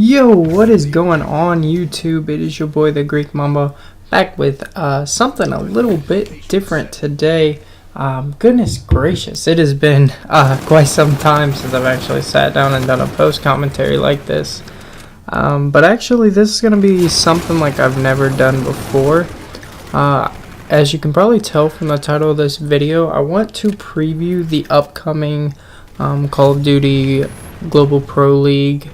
Yo, what is going on YouTube? It is your boy the Greek Mamba back with something a little bit different today. Goodness gracious, it has been quite some time since I've actually sat down and done a post commentary like this. But actually this is going to be something like I've never done before. As you can probably tell from the title of this video, I want to preview the upcoming Call of Duty Global Pro League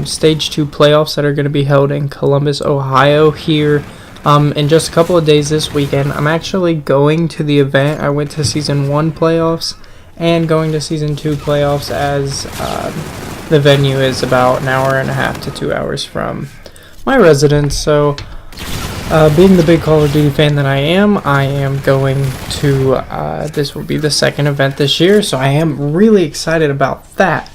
Stage 2 playoffs that are going to be held in Columbus, Ohio here in just a couple of days this weekend. I'm actually going to the event. I went to Season 1 playoffs and going to Season 2 playoffs as the venue is about an hour and a half to 2 hours from my residence. So being the big Call of Duty fan that I am going to, this will be the second event this year, so I am really excited about that.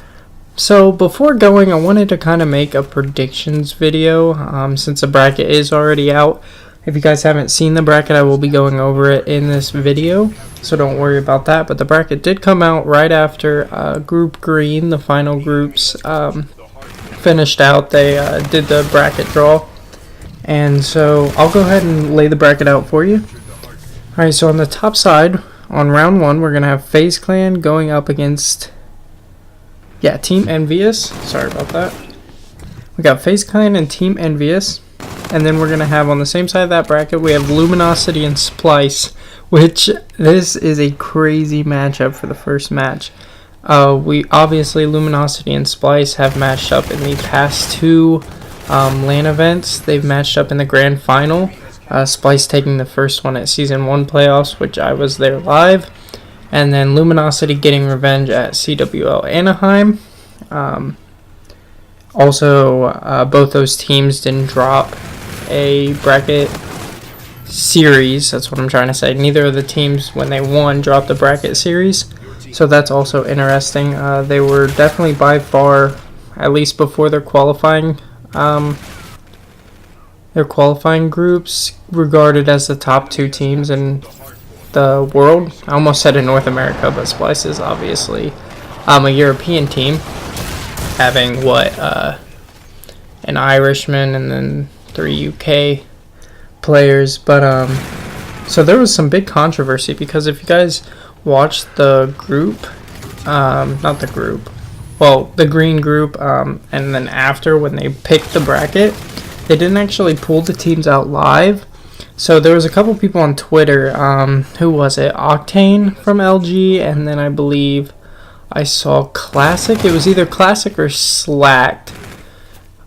So before going, I wanted to kind of make a predictions video since the bracket is already out. If you guys haven't seen the bracket, I will be going over it in this video, so don't worry about that. But the bracket did come out right after Group Green, the final groups finished out. They did the bracket draw, and so I'll go ahead and lay the bracket out for you. Alright, so on the top side, on round 1, we're going to have FaZe Clan going up against Team Envious. Sorry about that. We got FaZe Clan and Team Envious. And then we're going to have on the same side of that bracket, we have Luminosity and Splyce, which this is a crazy matchup for the first match. We obviously, Luminosity and Splyce have matched up in the past 2 LAN events. They've matched up in the grand final. Splyce taking the first one at Season 1 playoffs, which I was there live. And then Luminosity getting revenge at CWL Anaheim. Also, both those teams didn't drop a bracket series. That's what I'm trying to say. Neither of the teams, when they won, dropped the bracket series. So that's also interesting. They were definitely by far, at least before their qualifying groups, regarded as the top 2 teams in the world. I almost said in North America, but Splyce is obviously a European team, having an Irishman and then 3 UK players. But so there was some big controversy because if you guys watched the group, the green group, and then after when they picked the bracket, they didn't actually pull the teams out live. So there was a couple people on Twitter, who was it? Octane from LG, and then I believe I saw Classic. It was either Classic or Slacked.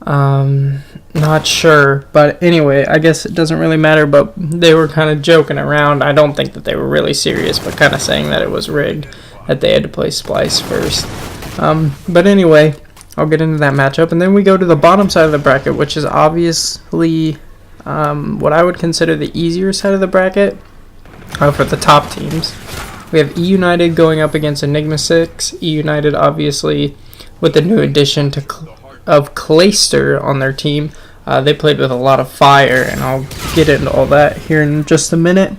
Not sure, but anyway, I guess it doesn't really matter, but they were kind of joking around. I don't think that they were really serious, but kind of saying that it was rigged, that they had to play Splyce first. But anyway, I'll get into that matchup, and then we go to the bottom side of the bracket, which is obviously what I would consider the easier side of the bracket for the top teams. We have E-United going up against Enigma 6. E-United, obviously, with the new addition of Clayster on their team. They played with a lot of fire, and I'll get into all that here in just a minute.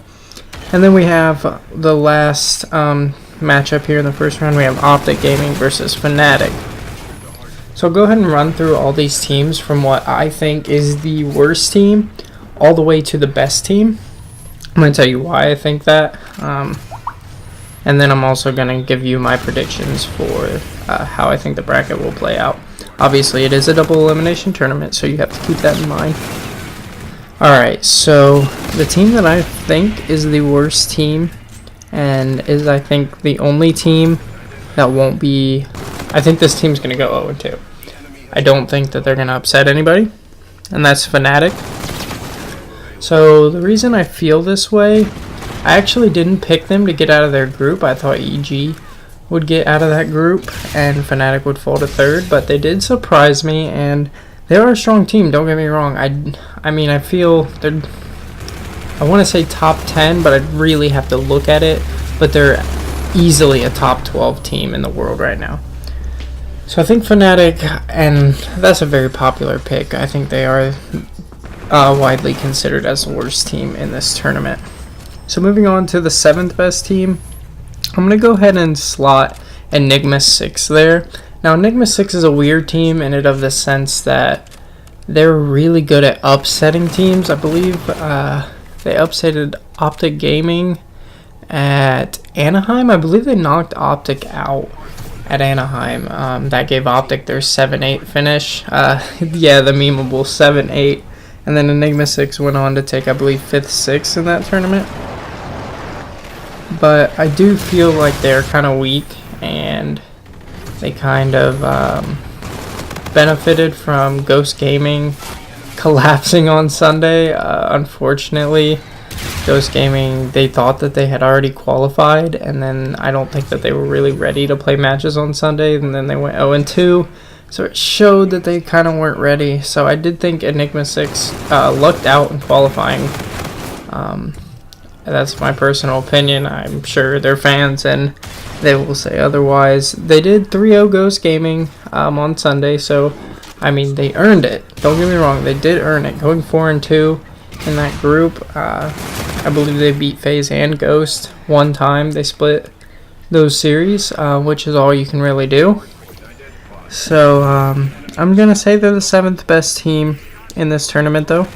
And then we have the last matchup here in the first round. We have Optic Gaming versus Fnatic. So I'll go ahead and run through all these teams from what I think is the worst team all the way to the best team. I'm going to tell you why I think that. And then I'm also going to give you my predictions for how I think the bracket will play out. Obviously, it is a double elimination tournament, so you have to keep that in mind. Alright, so the team that I think is the worst team, and is I think the only team that won't be... I think this team's going to go 0-2. I don't think that they're going to upset anybody, and that's Fnatic. So the reason I feel this way, I actually didn't pick them to get out of their group. I thought EG would get out of that group and Fnatic would fall to 3rd, but they did surprise me, and they are a strong team, don't get me wrong. I mean, I feel they're, I want to say top 10, but I'd really have to look at it, but they're easily a top 12 team in the world right now. So I think Fnatic, and that's a very popular pick, I think they are widely considered as the worst team in this tournament. So moving on to the 7th best team, I'm going to go ahead and slot Enigma 6 there. Now, Enigma 6 is a weird team in it of the sense that they're really good at upsetting teams. I believe they upsetted Optic Gaming at Anaheim. I believe they knocked Optic out at Anaheim. That gave Optic their 7-8 finish. Yeah, the memeable 7-8. And then Enigma 6 went on to take, I believe, 5th, 6th in that tournament. But I do feel like they're kind of weak, and they kind of benefited from Ghost Gaming collapsing on Sunday. Unfortunately, Ghost Gaming, they thought that they had already qualified, and then I don't think that they were really ready to play matches on Sunday, and then they went 0-2. So it showed that they kind of weren't ready. So I did think Enigma 6 lucked out in qualifying. That's my personal opinion. I'm sure they're fans and they will say otherwise. They did 3-0 Ghost Gaming on Sunday, so I mean, they earned it. Don't get me wrong, they did earn it. Going 4-2 in that group, I believe they beat FaZe and Ghost one time. They split those series, which is all you can really do. So I'm gonna say they're the 7th best team in this tournament, though.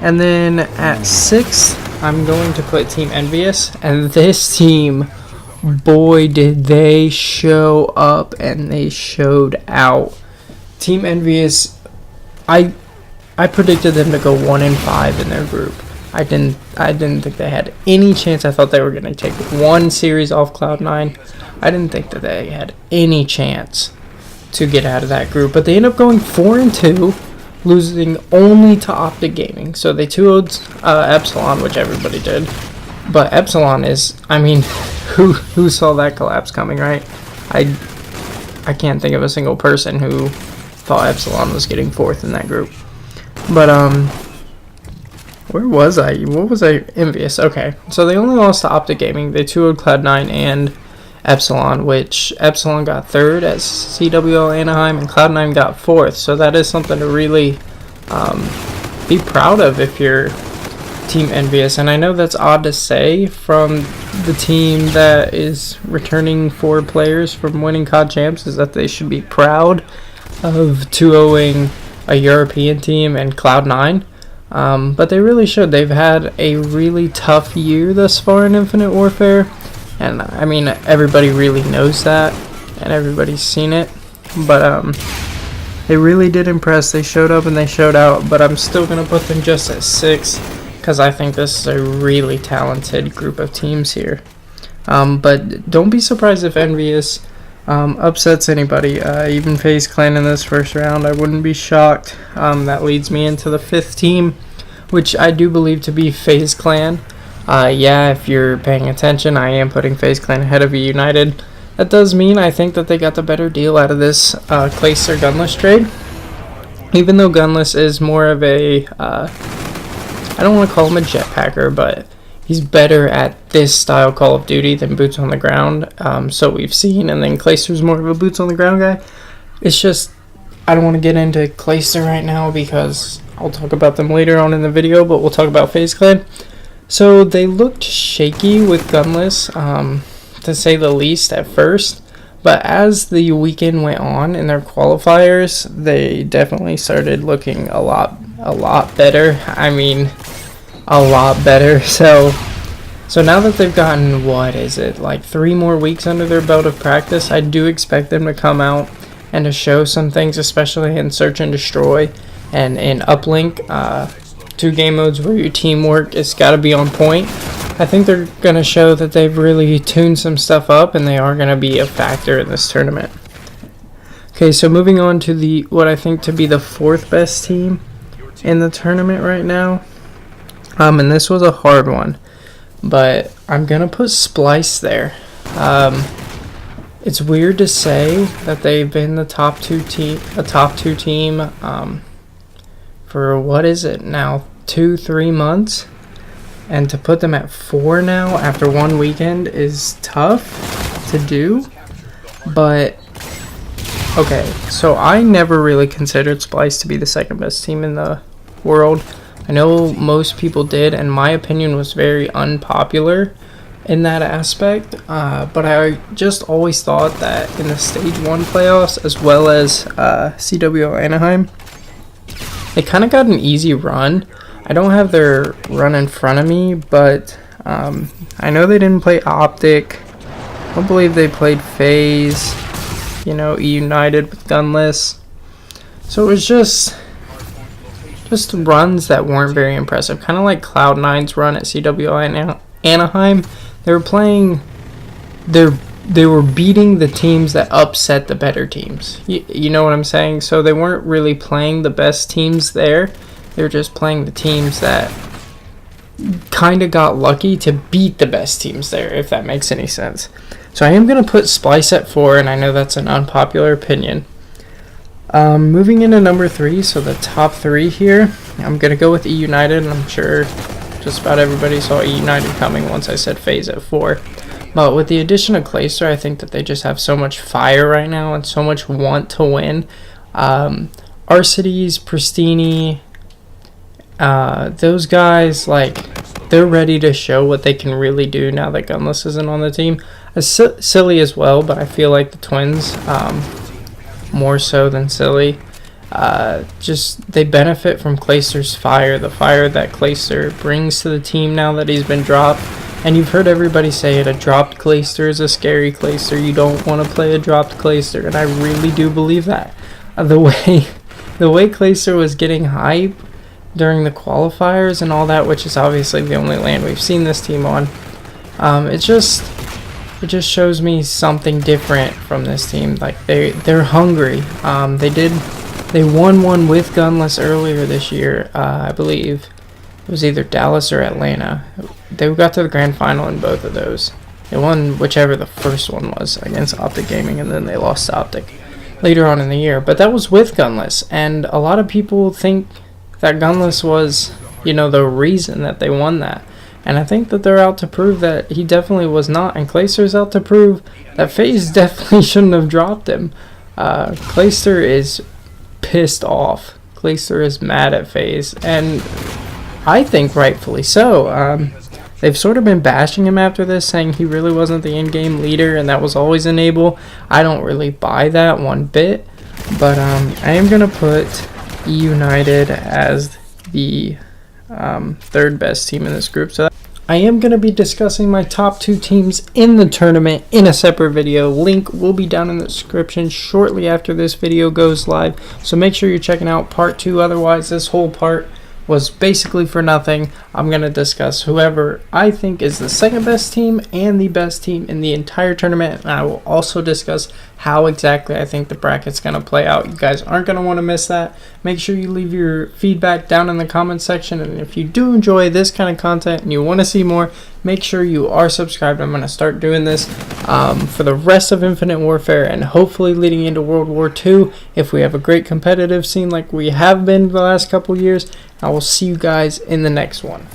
And then at 6th, I'm going to put Team Envious, and this team, boy, did they show up and they showed out. Team Envious, I predicted them to go 1-5 in their group. I didn't think they had any chance. I thought they were going to take one series off Cloud9. I didn't think that they had any chance to get out of that group, but they ended up going 4-2, losing only to Optic Gaming. So they 2-0'd Epsilon, which everybody did. But Epsilon is, I mean, who saw that collapse coming, right? I can't think of a single person who thought Epsilon was getting 4th in that group. But where was I? What was I? Envious. Okay, so they only lost to Optic Gaming. They 2-0'd Cloud9 and Epsilon, which Epsilon got 3rd at CWL Anaheim and Cloud9 got 4th. So that is something to really be proud of if you're Team Envious. And I know that's odd to say from the team that is returning 4 players from winning COD Champs, is that they should be proud of 2-0ing a European team and Cloud9. But they really should. They've had a really tough year thus far in Infinite Warfare. And I mean, everybody really knows that, and everybody's seen it. But they really did impress. They showed up and they showed out. But I'm still gonna put them just at 6, because I think this is a really talented group of teams here. But don't be surprised if Envious upsets anybody, even FaZe Clan in this first round. I wouldn't be shocked. That leads me into the 5th team, which I do believe to be FaZe Clan. Yeah, if you're paying attention, I am putting FaZe Clan ahead of United. That does mean I think that they got the better deal out of this Clayster Gunless trade. Even though Gunless is more of a, I don't want to call him a jetpacker, but he's better at this style Call of Duty than boots on the ground. So we've seen, and then Clayster's more of a boots on the ground guy. It's just, I don't want to get into Clayster right now because I'll talk about them later on in the video, but we'll talk about FaZe Clan. So they looked shaky with Gunless, to say the least at first, but as the weekend went on in their qualifiers, they definitely started looking a lot better. I mean, a lot better. So now that they've gotten, what is it, like 3 more weeks under their belt of practice, I do expect them to come out and to show some things, especially in Search and Destroy and in Uplink. 2 game modes where your teamwork has got to be on point. I think they're going to show that they've really tuned some stuff up, and they are going to be a factor in this tournament. Okay, so moving on to what I think to be the 4th best team in the tournament right now. And this was a hard one, but I'm going to put Splyce there. It's weird to say that they've been the top 2 team for, what is it now, 2-3 months, and to put them at 4 now after 1 weekend is tough to do. But okay, so I never really considered Splyce to be the 2nd best team in the world. I know most people did, and my opinion was very unpopular in that aspect, but I just always thought that in the Stage 1 playoffs, as well as CWO Anaheim, they kind of got an easy run. I don't have their run in front of me, but I know they didn't play Optic. I don't believe they played FaZe, you know, E United with Gunless. So it was just runs that weren't very impressive. Kind of like Cloud9's run at CWO Anaheim. They were playing, they were beating the teams that upset the better teams. You know what I'm saying? So they weren't really playing the best teams there. They were just playing the teams that kind of got lucky to beat the best teams there, if that makes any sense. So I am going to put Splice at 4, and I know that's an unpopular opinion. Moving into number 3, so the top 3 here, I'm going to go with E United, and I'm sure just about everybody saw E United coming once I said FaZe at 4. But with the addition of Clayster, I think that they just have so much fire right now and so much want to win. Arcides, Pristini, those guys, like, they're ready to show what they can really do now that Gunless isn't on the team. Silly as well, but I feel like the Twins, more so than Silly, just they benefit from Clayster's fire, the fire that Clayster brings to the team now that he's been dropped. And you've heard everybody say it, a dropped Clayster is a scary Clayster. You don't want to play a dropped Clayster, and I really do believe that. The way Clayster was getting hype during the qualifiers and all that, which is obviously the only land we've seen this team on, it just shows me something different from this team. Like, they're hungry. They won one with Gunless earlier this year. I believe it was either Dallas or Atlanta. They got to the grand final in both of those. They won whichever the first one was against Optic Gaming, and then they lost to Optic later on in the year. But that was with Gunless, and a lot of people think that Gunless was, you know, the reason that they won that. And I think that they're out to prove that he definitely was not. And Clayster's out to prove that FaZe definitely shouldn't have dropped him. Clayster is pissed off. Clayster is mad at FaZe. And I think rightfully so. They've sort of been bashing him after this, saying he really wasn't the in-game leader and that was always Enable. I don't really buy that one bit. But I am going to put E United as the third best team in this group. So I am going to be discussing my top 2 teams in the tournament in a separate video. Link will be down in the description shortly after this video goes live. So make sure you're checking out part 2. Otherwise, this whole part was basically for nothing. I'm going to discuss whoever I think is the second best team and the best team in the entire tournament. And I will also discuss how exactly I think the bracket's going to play out. You guys aren't going to want to miss that. Make sure you leave your feedback down in the comment section. And if you do enjoy this kind of content and you want to see more, make sure you are subscribed. I'm going to start doing this for the rest of Infinite Warfare and hopefully leading into World War II if we have a great competitive scene like we have been the last couple years. I will see you guys in the next one.